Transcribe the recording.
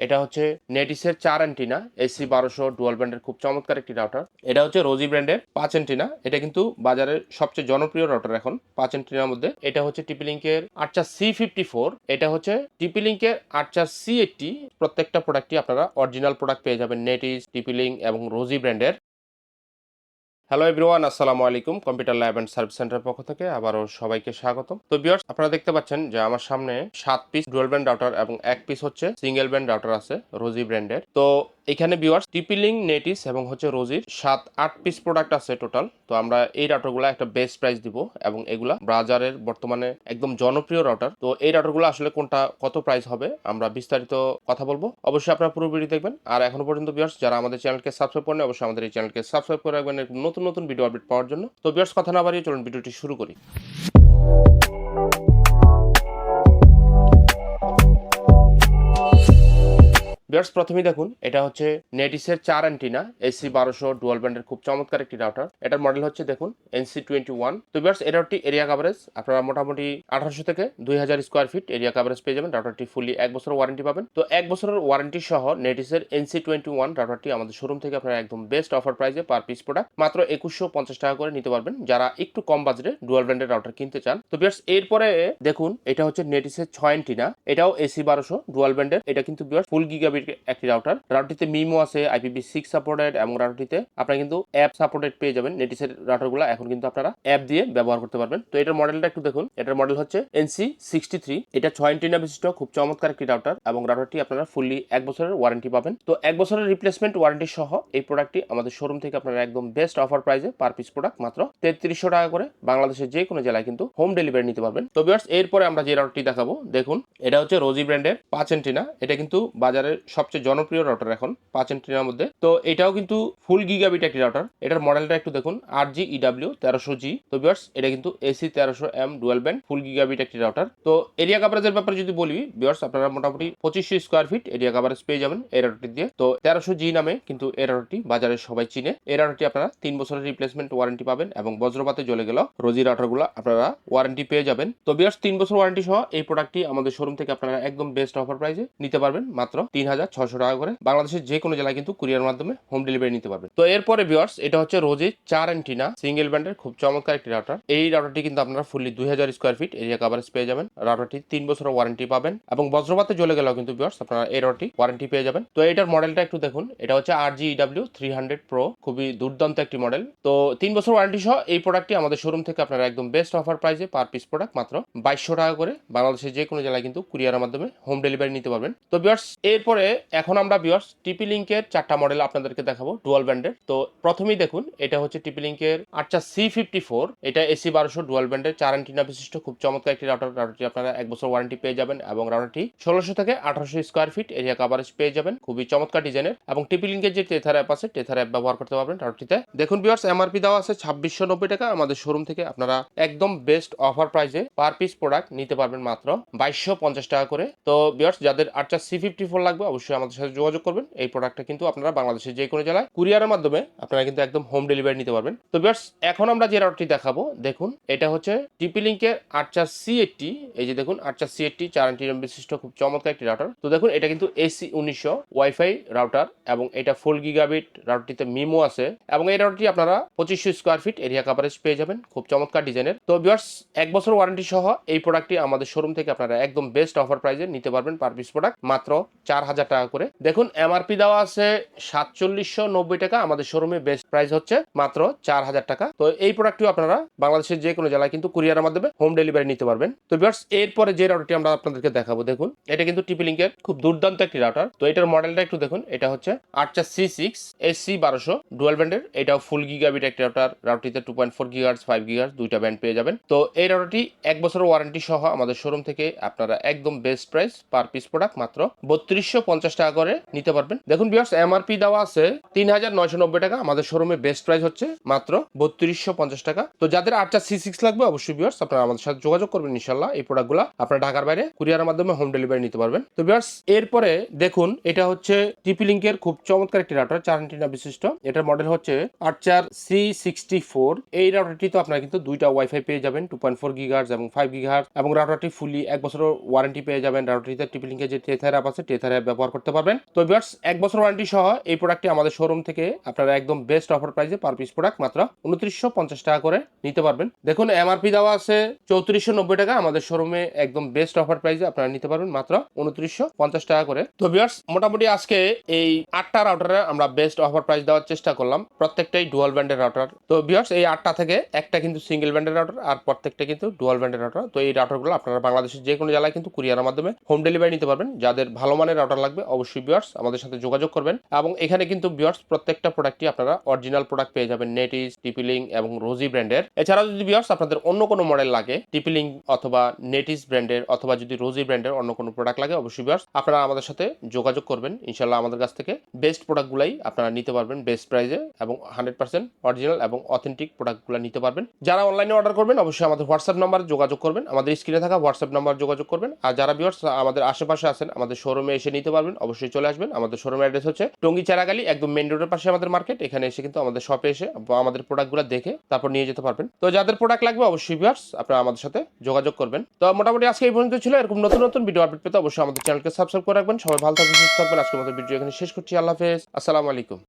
এটা হচ্ছে নেটিসের 4 antenna AC 1200 dual ব্যান্ডের খুব চমৎকার একটি রাউটার। এটা হচ্ছে রোজি ব্র্যান্ডের 5 অ্যান্টিনা। এটা কিন্তু বাজারের সবচেয়ে জনপ্রিয় রাউটার এখন 5 অ্যান্টিনার মধ্যে। এটা হচ্ছে টিপি-লিংকের আর্চার C54, এটা হচ্ছে টিপি-লিংকের আর্চার C80। প্রত্যেকটা প্রোডাক্টই আপনারা অরিজিনাল প্রোডাক্ট পেয়ে যাবেন নেটিস, টিপি-লিংক এবং রোজি ব্র্যান্ডের। হ্যালো এভরিওয়ান, আসসালামু আলাইকুম। Computer lab and service centre পক্ষ থেকে আবারও সবাইকে স্বাগতম। তো ভিউয়ার্স, আপনারা দেখতে পাচ্ছেন যে আমার সামনে 7 পিস ডুয়াল ব্যান্ড রাউটার এবং 1 পিস হচ্ছে সিঙ্গেল ব্যান্ড রাউটার আছে রোজি ব্র্যান্ডের। তো এখানে ভিউয়ার্স টিপি-লিংক, নেটিস এবং হচ্ছে রোজির 7-8 পিস প্রোডাক্ট আছে টোটাল। তো আমরা এই রাউটারগুলো একটা বেস্ট প্রাইস দিব এবং এগুলা বাজারের বর্তমানে একদম জনপ্রিয় রাউটার। তো এই রাউটারগুলো আসলে কোনটা কত প্রাইস হবে আমরা বিস্তারিত কথা বলবো। অবশ্যই আপনারা পুরো ভিডিও দেখবেন। আর এখনো পর্যন্ত ভিউয়ার্স যারা আমাদের চ্যানেলকে সাবস্ক্রাইব করেন, অবশ্যই আমাদের এই চ্যানেলকে সাবস্ক্রাইব করে রাখবেন এরকম নতুন নতুন ভিডিও আপডেট পাওয়ার জন্য। তো ভিউয়ার্স, কথা না বাড়িয়ে চলুন ভিডিওটি শুরু করি। ভিউয়ার্স, প্রথমেই দেখুন এটা হচ্ছে নেটিসের 4 অ্যান্টিনা এসি 1200 ডুয়াল ব্যান্ডের খুব চমৎকার একটি রাউটার। এটার মডেল হচ্ছে দেখুন NC21। তো ভিউয়ার্স, এটার এরিয়া কভারেজ আপনারা মোটামুটি 1800 থেকে 2000 স্কোয়ার ফিট এরিয়া কভারেজ পেয়ে যাবেন। রাউটারটি ফুলি 1 বছরের ওয়ারেন্টি পাবেন। তো 1 বছরের ওয়ারেন্টি সহ নেটিসের NC21 রাউটারটি আমাদের শোরুম থেকে আপনারা একদম বেস্ট অফার প্রাইসে পার পিস প্রোডাক্ট মাত্র 2150 টাকা করে নিতে পারবেন যারা একটু কম বাজেটে ডুয়াল ব্যান্ডের রাউটার কিনতে চান। তো ভিউয়ার্স, এরপরে দেখুন এটা হচ্ছে নেটিসের 6 অ্যান্টিনা, এটাও এসি 1200 ডুয়াল ব্যান্ডের। এটা কিন্তু ভিউয়ার্স ফুল গিগাবিট একটি রাউটার। রাউটারটিতে মিমো আছে, IPv6 সাপোর্টেড এবং রাউটারটিতে আপনারা কিন্তু অ্যাপ সাপোর্টেড পেয়ে যাবেন। নেটিসের রাউটারগুলো এখন কিন্তু আপনারা অ্যাপ দিয়ে ব্যবহার করতে পারবেন। তো এটার মডেলটা একটু দেখুন। এটার মডেল হচ্ছে NC63। এটা 6 অ্যান্টেনা বিশিষ্ট খুব চমৎকার একটি রাউটার এবং রাউটারটি আপনারা ফুললি 1 বছরের ওয়ারেন্টি পাবেন। তো 1 বছরের রিপ্লেসমেন্ট ওয়ারেন্টি সহ এই প্রোডাক্টটি আমাদের শোরুম থেকে আপনারা একদম বেস্ট অফার প্রাইসে পার পিস প্রোডাক্ট মাত্র 3300 টাকা করে বাংলাদেশের যে কোনো জেলায় কিন্তু হোম ডেলিভারি নিতে পারবেন। তো ভিউয়ার্স, এরপরে আমরা যে রাউটারটি দেখাবো দেখুন, এটা হচ্ছে রোজি ব্র্যান্ডের 5 অ্যান্টেনা। এটা কিন্তু বাজারের সবচেয়ে জনপ্রিয় রাউটার এখন 5 অ্যান্টেনার মধ্যে। তো এটাও কিন্তু ফুল গিগাবিট একটি রাউটার। এটার মডেলটা একটু দেখুন, RGEW 1300G। তো ভিউয়ার্স, এটা কিন্তু AC 1300M ডুয়াল ব্যান্ড ফুল গিগাবিট একটি রাউটার। তো এরিয়া কভারেজের ব্যাপারে যদি বলি ভিউয়ার্স, আপনারা মোটামুটি 2500 স্কোয়ার ফিট এরিয়া কভারেজ পেয়ে যাবেন এই রাউটারটি দিয়ে। তো 1300G নামে কিন্তু এই রাউটারটি বাজারে সবাই চিনে। এই রাউটারটি আপনারা 3 বছরের রিপ্লেসমেন্ট ওয়ারেন্টি পাবেন এবং বজ্রপাতে জ্বলে গেল রোজি রাউটারগুলো আপনারা ওয়ারেন্টি পেয়ে যাবেন। তো ভিউয়ার্স, 3 বছর ওয়ারেন্টি সহ এই প্রোডাক্টটি আমাদের শোরুম থেকে আপনারা একদম বেস্ট অফার প্রাইসে নিতে পারবেন মাত্র 3600 টাকা করে বাংলাদেশের যে কোনো জেলায় কিন্তু কুরিয়ার মাধ্যমে হোম ডেলিভারি নিতে পারবেন। তো এরপরে ভিউয়ার্স, এটা হচ্ছে রোজি 4 অ্যান্টিনা সিঙ্গেল ব্যান্ডের খুব চমৎকার একটি রাউটার। এই রাউটারটি কিন্তু আপনারা fully 2000 square feet area coverage পেয়ে যাবেন। রাউটারটি 3 বছরের ওয়ারেন্টি পাবেন এবং বজ্রপাতে জ্বলে গেলেও কিন্তু ভিউয়ার্স আপনারা এই রাউটারটি ওয়ারেন্টি পেয়ে যাবেন। তো এটার মডেলটা একটু দেখুন, এটা হচ্ছে RGEW 300 Pro, খুবই দুর্দান্ত একটি মডেল। তো 3 বছর ওয়ারেন্টি সহ এই প্রোডাক্টটি আমাদের শোরুম থেকে আপনারা একদম বেস্ট অফার প্রাইসে পার পিস প্রোডাক্ট মাত্র 2200 টাকা করে বাংলাদেশের যে কোনো জেলায় কিন্তু কুরিয়ারের মাধ্যমে হোম ডেলিভারি নিতে পারবেন। তো ভিউয়ার্স, এরপরে এখন আমরা ভিউয়ার্স টিপি-লিংকের 4টা মডেল আপনাদেরকে দেখাবো ডুয়াল ব্যান্ডের। তো প্রথমেই দেখুন, এটা হচ্ছে টিপি-লিংকের আর্চার C54। এটা AC 1200 ডুয়াল ব্যান্ডের 4 অ্যান্টেনা বিশিষ্ট খুব চমৎকার একটি রাউটার। রাউটারটি আপনারা 1 বছর ওয়ারেন্টি পেয়ে যাবেন এবং রাউটারটি 1600 থেকে 1800 স্কোয়ার ফিট এরিয়া কভারেজ পেয়ে যাবেন। খুবই চমৎকার ডিজাইনের এবং টিপি-লিংকের যে টেথার অ্যাপ আছে টেথার অ্যাপ ব্যবহার করতে পারবেন রাউটারটিতে। দেখুন ভিউয়ার্স, MRP দেওয়া আছে 2690 টাকা। আমাদের শোরুম থেকে আপনারা একদম বেস্ট অফার প্রাইসে পার পিস প্রোডাক্ট নিতে পারবেন মাত্র 2250 টাকা করে। তো ভিউয়ার্স, যাদের আর্চার C54 লাগবে অবশ্যই আমাদের সাথে যোগাযোগ করবেন। এই প্রোডাক্টটা কিন্তু আপনারা বাংলাদেশের যে কোনো জেলায় কুরিয়ারের মাধ্যমে আপনারা কিন্তু একদম হোম ডেলিভারি নিতে পারবেন। তো ভিউয়ার্স, এখন আমরা যে রাউটারটি দেখাবো দেখুন, এটা হচ্ছে টিপি-লিংকের আর্চার C80। এই যে দেখুন, আর্চার C80 4 অ্যান্টেনা বিশিষ্ট খুব চমৎকার একটি রাউটার। তো দেখুন, এটা কিন্তু AC 1900 ওয়াইফাই রাউটার এবং এটা ফুল গিগাবিট। রাউটারটিতে মিমো আছে এবং এই রাউটারটি আপনারা 2500 স্কোয়ার ফিট এরিয়া কভারেজ পেয়ে যাবেন। খুব চমৎকার ডিজাইনের। তো ভিউয়ার্স, 1 বছর ওয়ারেন্টি সহ এই প্রোডাক্টটি আমাদের শোরুম থেকে আপনারা একদম বেস্ট অফার প্রাইসে নিতে পারবেন পার পিস প্রোডাক্ট মাত্র 4000 টাকা করে। দেখুন, MRP দেওয়া আছে 4790 টাকা। আমাদের শোরুমে বেস্ট প্রাইস হচ্ছে মাত্র 4000 টাকা। তো এই প্রোডাক্টটিও আপনারা বাংলাদেশের যে কোনো জেলায় কিন্তু কুরিয়ারের মাধ্যমে হোম ডেলিভারি নিতে পারবেন। তো ভিউয়ার্স, এরপরে যে রাউটারটি আমরা আপনাদেরকে দেখাবো দেখুন, এটা কিন্তু টিপি-লিংকের খুব দুর্দান্ত একটি রাউটার। তো এটার মডেলটা একটু দেখুন, এটা হচ্ছে আর্চার C6 SC 1200 ডুয়াল ব্যান্ডের। এটাও ফুল গিগাবিট একটি রাউটার। রাউটারটিতে 2.4 GHz 5 GHz দুইটা ব্যান্ড পেয়ে যাবেন। তো এই রাউটারটি 1 বছরের ওয়ারেন্টি সহ আমাদের শোরুম থেকে আপনারা একদম best price per piece product মাত্র 3250 টাকা করে নিতে পারবেন। দেখুন ভিউয়ার্স, MRP দেওয়া আছে 3990 টাকা। আমাদের শোরুমে বেস্ট প্রাইস হচ্ছে মাত্র 3250 টাকা। তো যাদের আর্চার C6 লাগবে অবশ্যই ভিউয়ার্স আপনারা আমাদের সাথে যোগাযোগ করবেন। ইনশাআল্লাহ এই প্রোডাক্টগুলো আপনারা ঢাকার বাইরে কুরিয়ারের মাধ্যমে হোম ডেলিভারি নিতে পারবেন। তো ভিউয়ার্স, এরপরে দেখুন, এটা হচ্ছে টিপি-লিংকের খুব চমৎকার একটি রাউটার 4 অ্যান্টেনা বিশিষ্ট। এটার মডেল হচ্ছে আর্চার C64। এই রাউটারটি তো আপনারা কিন্তু দুইটা ওয়াইফাই পেয়ে যাবেন, 2.4 GHz এবং 5 GHz এবং রাউটারটি ফুলি 1 বছরের ওয়ারেন্টি পেয়ে যাবেন। রাউটারটিতে টিপি-লিংকের যে টেথার অ্যাপ আছে টেথার অ্যাপ ব্যবহার ব্যবহার করতে পারবেন। তো ভিউয়ার্স 1 বছর ওয়ারেন্টি সহ এই প্রোডাক্টটি আমাদের শোরুম থেকে আপনারা একদম বেস্ট অফার প্রাইসে পার পিস প্রোডাক্ট মাত্র 2950 টাকা করে নিতে পারবেন। দেখুন এমআরপি দেওয়া আছে 3490 টাকা, আমাদের শোরুমে একদম বেস্ট অফার প্রাইসে আপনারা নিতে পারবেন মাত্র 2950 টাকা করে। তো ভিউয়ার্স মোটামুটি আজকে এই 8টা রাউটারে আমরা বেস্ট অফার প্রাইস দেওয়ার চেষ্টা করলাম, প্রত্যেকটাই ডুয়াল ব্যান্ডের রাউটার। তো ভিউয়ার্স এই 8টা থেকে একটা কিন্তু সিঙ্গেল ব্যান্ডের রাউটার আর প্রত্যেকটা কিন্তু ডুয়াল ব্যান্ডের রাউটার। তো এই রাউটারগুলো আপনারা বাংলাদেশের যে কোনো জেলায় কিন্তু কুরিয়ারের মাধ্যমে হোম ডেলিভারি নিতে পারবেন। যাদের ভালো মানের রাউটার লাগবে অবশ্যই ভিউয়ার্স আমাদের সাথে যোগাযোগ করবেন। এবং এখানে কিন্তু ভিউয়ার্স প্রত্যেকটা প্রোডাক্টই আপনারা অরিজিনাল প্রোডাক্ট পেয়ে যাবেন নেটিস, টিপিলিং এবং রোজি ব্র্যান্ডের। এছাড়াও যদি ভিউয়ার্স আপনাদের অন্য কোনো মডেল লাগে টিপিলিং অথবা নেটিস ব্র্যান্ডের অথবা যদি রোজি ব্র্যান্ডের অন্য কোনো প্রোডাক্ট লাগে অবশ্যই ভিউয়ার্স আপনারা আমাদের সাথে যোগাযোগ করবেন। ইনশাআল্লাহ আমাদের কাছ থেকে বেস্ট প্রোডাক্টগুলাই আপনারা নিতে পারবেন বেস্ট প্রাইসে এবং 100% অরিজিনাল এবং অথেন্টিক প্রোডাক্টগুলো নিতে পারবেন। যারা অনলাইনে অর্ডার করবেন অবশ্যই আমাদের হোয়াটসঅ্যাপ নাম্বারে যোগাযোগ করবেন, আমাদের স্ক্রিনে থাকা হোয়াটসঅ্যাপ নাম্বার যোগাযোগ করবেন। আর যারা ভিউয়ার্স আমাদের আশেপাশে আছেন আমাদের শোরুমে এসে নিতে পারবেন, অবশ্যই চলে আসবেন। আমাদের শোরুমের অ্যাড্রেস হচ্ছে টঙ্গী চারাগালি, একদম মেইন রোডের পাশে আমাদের মার্কেট। এখানে এসে কিন্তু আমাদের শপে এসে আমাদের প্রোডাক্টগুলো দেখে তারপর নিয়ে যেতে পারবেন। তো যাদের প্রোডাক্ট লাগবে অবশ্যই ভিউয়ার্স আপনারা আমাদের সাথে যোগাযোগ করবেন। তো মোটামুটি আজকে এই পর্যন্ত ছিল। এরকম নতুন নতুন ভিডিও আপডেট পেতে অবশ্যই আমাদের চ্যানেলকে সাবস্ক্রাইব করে রাখবেন। সবাই ভালো থাকবেন, সুস্থ থাকবেন। আজকের মতো ভিডিও এখানে শেষ করছি। আল্লাহ হাফেজ, আসসালামু আলাইকুম।